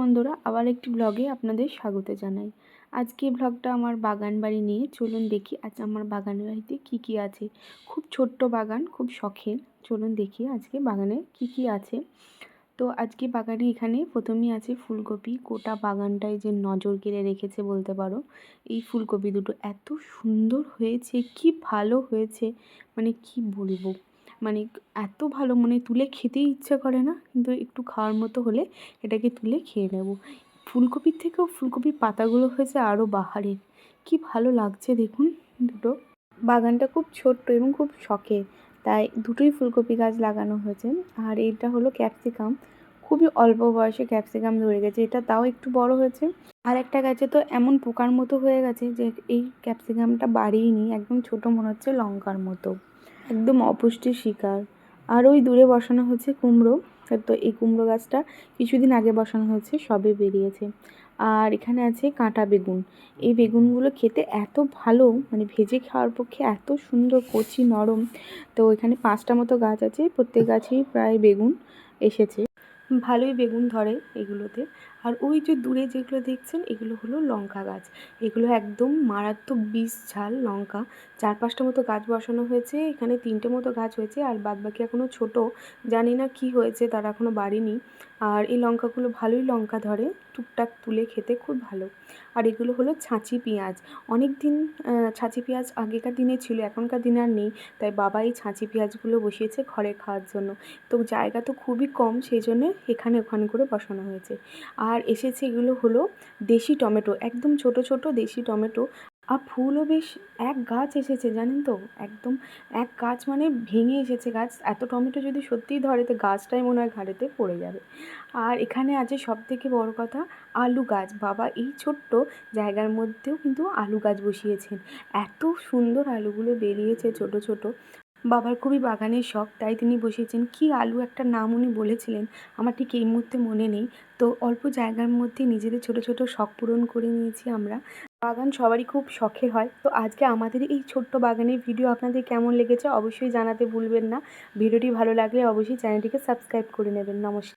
বন্ধুরা, আবার একটি ব্লগে আপনাদের স্বাগত জানাই। আজকে ব্লগটা আমার বাগান বাড়ি নিয়ে। চলুন দেখি আজ আমার বাগান বাড়িতে কি কি আছে। খুব ছোট্ট বাগান, খুব শখের। চলুন দেখি আজকে বাগানে কি কি আছে। তো আজকে বাগানে এখানে প্রথমেই আছে ফুলকপি। গোটা বাগানটায় যে নজর কেড়ে রেখেছে বলতে পারো এই ফুলকপি দুটো। এত সুন্দর হয়েছে, কি ভালো হয়েছে, মানে কি বলবো, মানে এত ভালো, মানে তুলে খেতেই ইচ্ছে করে না, কিন্তু একটু খাওয়ার মতো হলে এটাকে তুলে খেয়ে নেব। ফুলকপির থেকেও ফুলকপির পাতাগুলো হয়েছে আরও বাহারের। কি ভালো লাগছে দেখুন দুটো। বাগানটা খুব ছোট্ট এবং খুব শখের, তাই দুটোই ফুলকপি গাছ লাগানো হয়েছে। আর এটা হলো ক্যাপসিকাম। খুবই অল্প বয়সে ক্যাপসিকাম ধরে গেছে, এটা তাও একটু বড় হয়েছে। আর একটা গাছে তো এমন পোকার মতো হয়ে গেছে যে এই ক্যাপসিকামটা বাড়িয়েই একদম ছোট মনে হচ্ছে, লঙ্কার মতো, একদম অপুষ্টির শিকার। আর ওই দূরে বসানো হয়েছে কুমড়ো। তো এই কুমড়ো গাছটা কিছুদিন আগে বসানো হয়েছে, সবে বেরিয়েছে। আর এখানে আছে কাঁটা বেগুন। এই বেগুনগুলো খেতে এত ভালো, মানে ভেজে খাওয়ার পক্ষে এত সুন্দর, কচি নরম। তো এখানে 5টা মতো গাছ আছে, প্রত্যেক গাছেই প্রায় বেগুন এসেছে। ভালোই বেগুন ধরে এগুলোতে। আর ওই যে দূরে যেগুলো দেখছেন এগুলো হলো লঙ্কা গাছ। এগুলো একদম মারাত্মক বিষ ঝাল লঙ্কা। 4-5টা মতো গাছ বসানো হয়েছে, এখানে 3টে মতো গাছ হয়েছে, আর বাদবাকি এখনও ছোট। জানি না কি হয়েছে, তারা এখনও বাড়েনি। আর এই লঙ্কাগুলো ভালোই লঙ্কা ধরে, টুকটাক তুলে খেতে খুব ভালো। আর এগুলো হলো ছাঁচি পেঁয়াজ। অনেক দিন ছাঁচি পেঁয়াজ আগেকার দিনে ছিল, এখনকার দিনে আর নেই। তাই বাবা এই ছাঁচি পেঁয়াজগুলো বসিয়েছে ঘরে খাওয়ার জন্য। তো জায়গা তো খুবই কম, সেই জন্যে এখানে ওখানে করে বসানো হয়েছে। আর এসেছে এগুলো হলো দেশি টমেটো, একদম ছোট ছোট দেশি টমেটো। আর ফুলও বেশ, এক গাছ এসেছে জানেন তো, একদম এক গাছ, মানে ভেঙে এসেছে গাছ। এত টমেটো যদি সত্যিই ধরে তো গাছটাই মনে হয় ঘাড়েতে পড়ে যাবে। আর এখানে আছে সবথেকে বড় কথা, আলু গাছ। বাবা এই ছোট্ট জায়গার মধ্যেও কিন্তু আলু গাছ বসিয়েছেন। এত সুন্দর আলুগুলো বেরিয়েছে ছোট ছোট। বাবার খুবই বাগানের শখ, তাই তিনি বসিয়েছেন। কি আলু একটা নাম উনি বলেছিলেন, আমার ঠিক এই মুহূর্তে মনে নেই। তো অল্প জায়গার মধ্যে নিজেদের ছোট ছোট শখ পূরণ করে নিয়েছি আমরা। বাগান সবারই খুব শখের হয়। তো আজকে আমাদের এই ছোট্ট বাগানের ভিডিও আপনাদের কেমন লেগেছে অবশ্যই জানাতে ভুলবেন না। ভিডিওটি ভালো লাগলে অবশ্যই চ্যানেলটিকে সাবস্ক্রাইব করে নেবেন। নমস্কার।